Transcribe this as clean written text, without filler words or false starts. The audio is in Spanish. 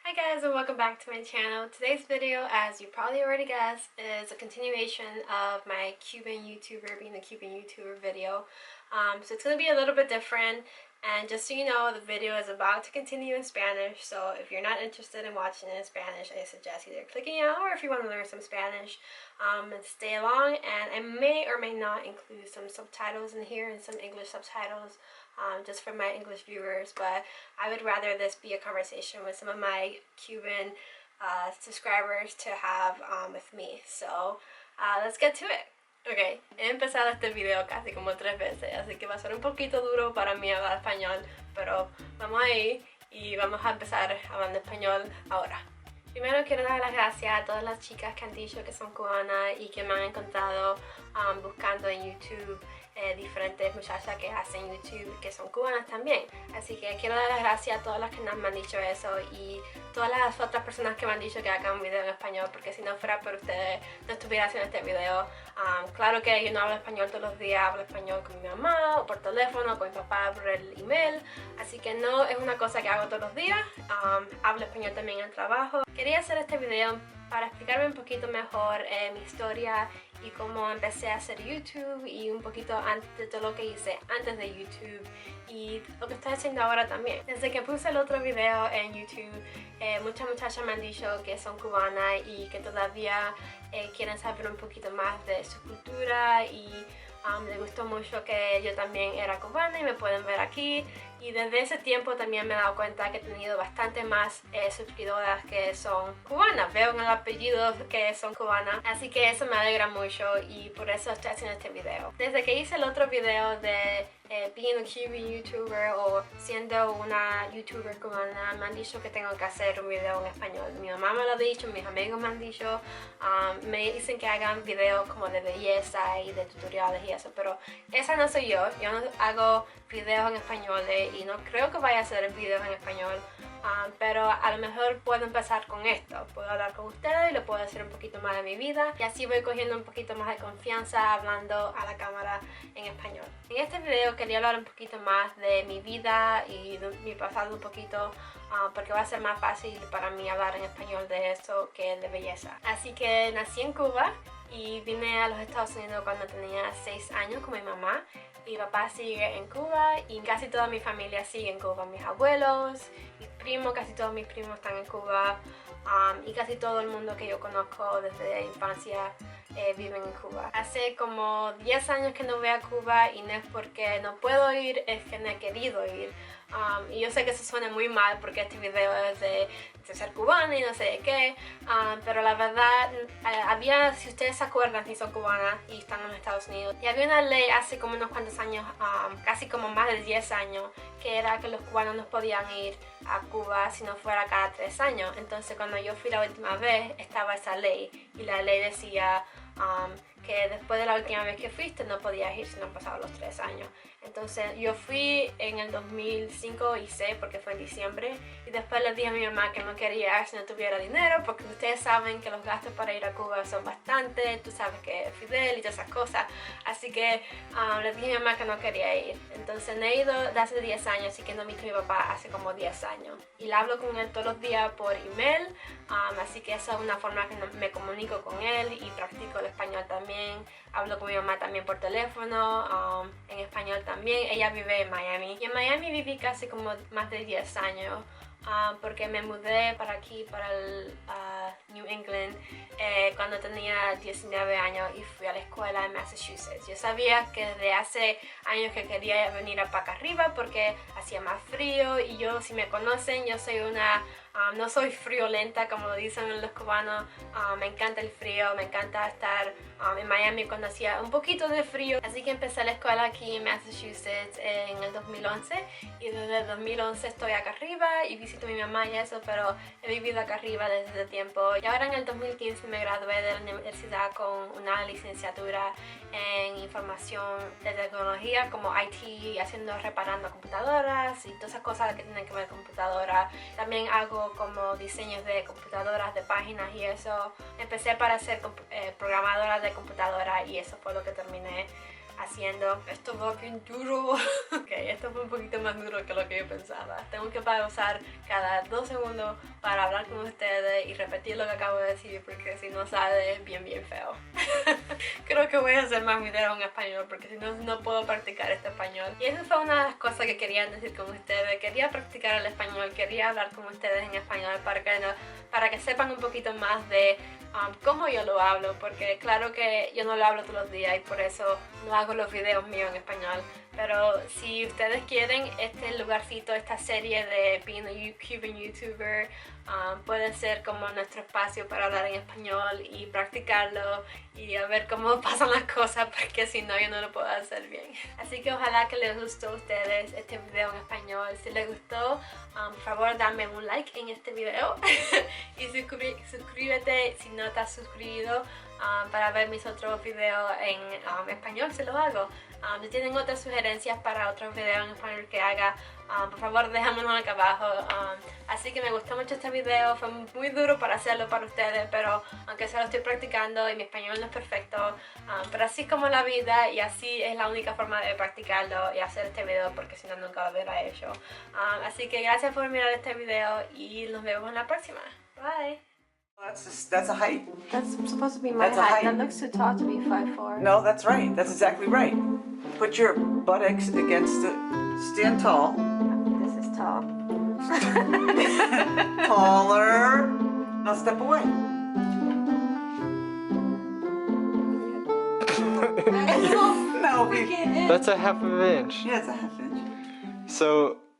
Hi guys and welcome back to my channel. Today's video, as you probably already guessed, is a continuation of my Cuban YouTuber being a Cuban YouTuber video. So it's going to be a little bit different, and just so you know, the video is about to continue in Spanish, so if you're not interested in watching it in Spanish, I suggest either clicking out, or if you want to learn some Spanish, stay along, and I may or may not include some subtitles in here and some English subtitles. Just for my English viewers, but I would rather this be a conversation with some of my Cuban subscribers to have with me. So let's get to it. Ok, he empezado este video casi como 3 veces, así que va a ser un poquito duro para mí hablar español, pero vamos ahí y vamos a empezar hablando español ahora. Primero quiero dar las gracias a todas las chicas que han dicho que son cubanas y que me han encontrado buscando en YouTube diferentes muchachas que hacen YouTube que son cubanas también. Así que quiero dar las gracias a todas las que me han dicho eso y todas las otras personas que me han dicho que hagan un video en español, porque si no fuera por ustedes no estuviera haciendo este video. Claro que yo no hablo español todos los días, hablo español con mi mamá o por teléfono, con mi papá por el email, así que no es una cosa que hago todos los días. Hablo español también en el trabajo. Quería hacer este video para explicarme un poquito mejor mi historia y cómo empecé a hacer YouTube y un poquito antes de todo lo que hice antes de YouTube y lo que estoy haciendo ahora también. Desde que puse el otro video en YouTube, muchas muchachas me han dicho que son cubanas y que todavía quieren saber un poquito más de su cultura y les gustó mucho que yo también era cubana y me pueden ver aquí. Y desde ese tiempo también me he dado cuenta que he tenido bastante más suscriptoras que son cubanas. Veo en el apellido que son cubanas, así que eso me alegra mucho y por eso estoy haciendo este video. Desde que hice el otro video de being a Cuban YouTuber o siendo una YouTuber cubana, me han dicho que tengo que hacer un video en español. Mi mamá me lo ha dicho, mis amigos me han dicho, me dicen que hagan videos como de belleza y de tutoriales y eso, pero esa no soy yo. Yo no hago videos en español y no creo que vaya a hacer videos en español, pero a lo mejor puedo empezar con esto. Puedo hablar con ustedes y les puedo decir un poquito más de mi vida y así voy cogiendo un poquito más de confianza hablando a la cámara en español. En este video quería hablar un poquito más de mi vida y de mi pasado un poquito, porque va a ser más fácil para mí hablar en español de eso que de belleza. Así que nací en Cuba y vine a los Estados Unidos cuando tenía 6 años con mi mamá. Mi papá sigue en Cuba y casi toda mi familia sigue en Cuba. Mis abuelos, mis primos, casi todos mis primos están en Cuba, y casi todo el mundo que yo conozco desde la infancia viven en Cuba. Hace como 10 años que no voy a Cuba y no es porque no puedo ir, es que no he querido ir. Y yo sé que eso suena muy mal porque este video es de ser cubana y no sé de qué, pero la verdad había, si ustedes se acuerdan, si son cubanas y están en los Estados Unidos, y había una ley hace como unos cuantos años, casi como más de 10 años, que era que los cubanos no podían ir a Cuba si no fuera cada 3 años. Entonces cuando yo fui la última vez estaba esa ley y la ley decía que después de la última vez que fuiste no podías ir si no pasaban los 3 años. Entonces yo fui en el 2005 y 6 porque fue en diciembre, y después le dije a mi mamá que no quería ir si no tuviera dinero, porque ustedes saben que los gastos para ir a Cuba son bastantes, tú sabes que Fidel y todas esas cosas, así que le dije a mi mamá que no quería ir. Entonces no he ido de hace 10 años, así que no he visto a mi papá hace como 10 años y le hablo con él todos los días por email, así que esa es una forma que me comunico con él y practico el español también. Hablo con mi mamá también por teléfono, en español también. Ella vive en Miami y en Miami viví casi como más de 10 años, porque me mudé para aquí, para el New England, cuando tenía 19 años y fui a la escuela en Massachusetts. Yo sabía que desde hace años que quería venir para acá arriba porque hacía más frío, y yo, si me conocen, yo soy una no soy friolenta como lo dicen los cubanos. Me encanta el frío, me encanta estar en Miami cuando hacía un poquito de frío. Así que empecé la escuela aquí en Massachusetts en el 2011 y desde el 2011 estoy acá arriba y visito a mi mamá y eso, pero he vivido acá arriba desde ese tiempo. Y ahora en el 2015 me gradué de la universidad con una licenciatura en información de tecnología como IT, reparando computadoras y todas esas cosas que tienen que ver con computadoras. También hago como diseños de computadoras, de páginas y eso. Empecé para ser programadora de computadora y eso fue lo que terminé haciendo. Esto va bien duro. Ok, esto fue un poquito más duro que lo que yo pensaba. Tengo que pausar cada 2 segundos para hablar con ustedes y repetir lo que acabo de decir porque si no sale bien feo. Creo que voy a hacer más videos en español porque si no, no puedo practicar este español. Y esa fue una de las cosas que quería decir con ustedes. Quería practicar el español, quería hablar con ustedes en español para que sepan un poquito más de cómo yo lo hablo, porque claro que yo no lo hablo todos los días y por eso no hago los videos míos en español. Pero si ustedes quieren este lugarcito, esta serie de Being a Cuban YouTuber, puede ser como nuestro espacio para hablar en español y practicarlo y a ver cómo pasan las cosas, porque si no yo no lo puedo hacer bien. Así que ojalá que les gustó a ustedes este video en español. Si les gustó, por favor dame un like en este video y suscríbete si no te has suscrito para ver mis otros videos en español si lo hago. Si tienen otras sugerencias para otros videos en español que haga, por favor déjamelo acá abajo. Así que me gustó mucho este video, fue muy duro para hacerlo para ustedes, pero aunque se lo estoy practicando y mi español no es perfecto, pero así es como la vida y así es la única forma de practicarlo y hacer este video porque si no nunca lo hubiera hecho. Así que gracias por mirar este video y nos vemos en la próxima. Bye! That's a height. That's supposed to be my That's a height. height. That looks too tall to be 5'4". No, that's right. That's exactly right. Put your buttocks against the... Stand tall. This is tall. Taller. Now step away. No, That's a half of an inch. yeah, it's a half inch. So